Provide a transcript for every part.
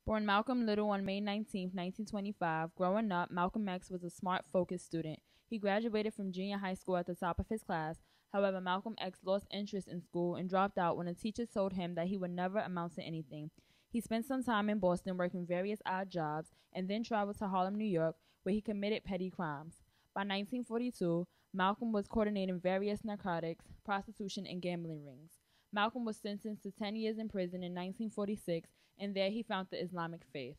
Born Malcolm Little on May 19, 1925, growing up, Malcolm X was a smart, focused student. He graduated from junior high school at the top of his class. However, Malcolm X lost interest in school and dropped out when a teacher told him that he would never amount to anything. He spent some time in Boston working various odd jobs and then traveled to Harlem, New York, where he committed petty crimes. By 1942, Malcolm was coordinating various narcotics, prostitution, and gambling rings. Malcolm was sentenced to 10 years in prison in 1946, and there he found the Islamic faith.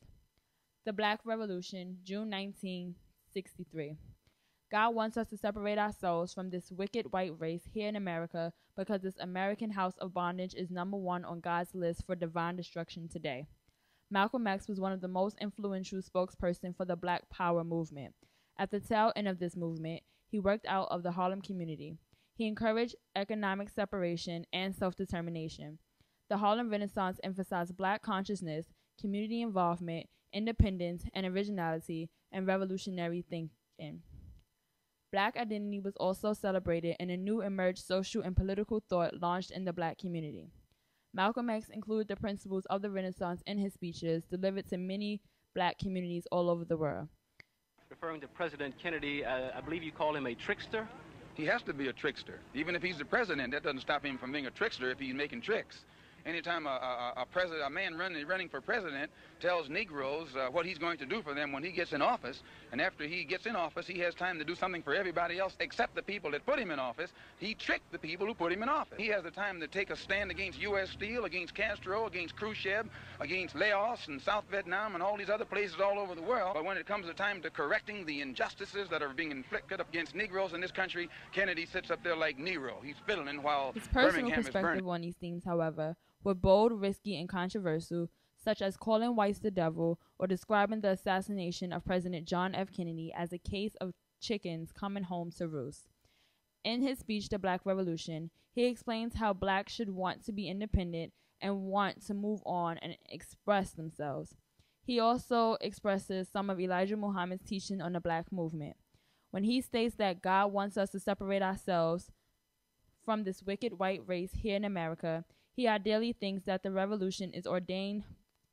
The Black Revolution, June 1963. God wants us to separate ourselves from this wicked white race here in America because this American house of bondage is #1 on God's list for divine destruction today. Malcolm X was one of the most influential spokespersons for the Black Power movement. At the tail end of this movement, he worked out of the Harlem community. He encouraged economic separation and self-determination. The Harlem Renaissance emphasized Black consciousness, community involvement, independence and originality, and revolutionary thinking. Black identity was also celebrated, and a new emerged social and political thought launched in the Black community. Malcolm X included the principles of the Renaissance in his speeches delivered to many Black communities all over the world. Referring to President Kennedy, I believe you call him a trickster? He has to be a trickster. Even if he's the president, that doesn't stop him from being a trickster if he's making tricks. Anytime a man running for president tells Negroes what he's going to do for them when he gets in office, and after he gets in office, he has time to do something for everybody else except the people that put him in office, he tricked the people who put him in office. He has the time to take a stand against U.S. Steel, against Castro, against Khrushchev, against Laos and South Vietnam and all these other places all over the world. But when it comes to time to correcting the injustices that are being inflicted against Negroes in this country, Kennedy sits up there like Nero. He's fiddling while his personal Birmingham is burning. perspective on these themes, however, were bold, risky, and controversial, such as calling whites the devil or describing the assassination of President John F. Kennedy as a case of chickens coming home to roost. In his speech, The Black Revolution, he explains how blacks should want to be independent and want to move on and express themselves. He also expresses some of Elijah Muhammad's teaching on the black movement, when he states that God wants us to separate ourselves from this wicked white race here in America. He ideally thinks that the revolution is ordained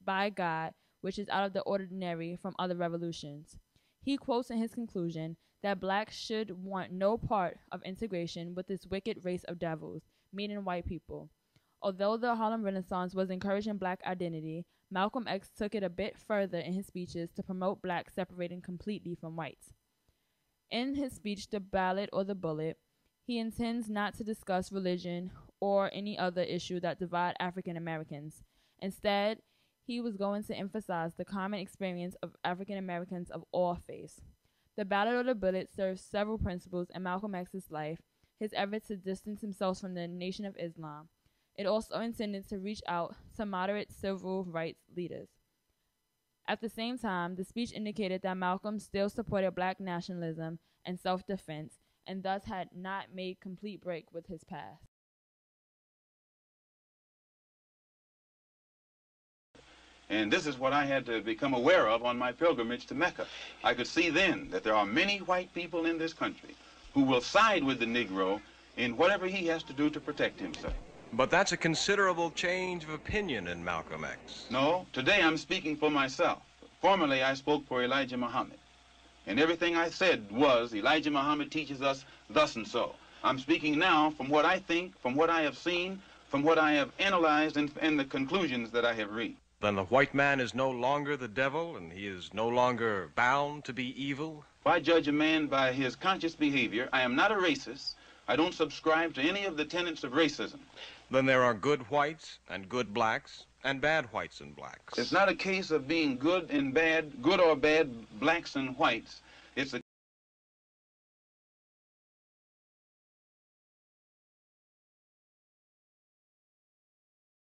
by God, which is out of the ordinary from other revolutions. He quotes in his conclusion that blacks should want no part of integration with this wicked race of devils, meaning white people. Although the Harlem Renaissance was encouraging black identity, Malcolm X took it a bit further in his speeches to promote blacks separating completely from whites. In his speech, The Ballot or the Bullet, he intends not to discuss religion or any other issue that divide African Americans. Instead, he was going to emphasize the common experience of African Americans of all faiths. The Ballot or the Bullet serves several principles in Malcolm X's life, his effort to distance himself from the Nation of Islam. It also intended to reach out to moderate civil rights leaders. At the same time, the speech indicated that Malcolm still supported black nationalism and self-defense, and thus had not made complete break with his past. And this is what I had to become aware of on my pilgrimage to Mecca. I could see then that there are many white people in this country who will side with the Negro in whatever he has to do to protect himself. But that's a considerable change of opinion in Malcolm X. No, today I'm speaking for myself. Formerly I spoke for Elijah Muhammad. And everything I said was, Elijah Muhammad teaches us thus and so. I'm speaking now from what I think, from what I have seen, from what I have analyzed, and the conclusions that I have reached. Then the white man is no longer the devil, and he is no longer bound to be evil? If I judge a man by his conscious behavior, I am not a racist. I don't subscribe to any of the tenets of racism. Then there are good whites and good blacks and bad whites and blacks. It's not a case of being good and bad, good or bad blacks and whites. It's a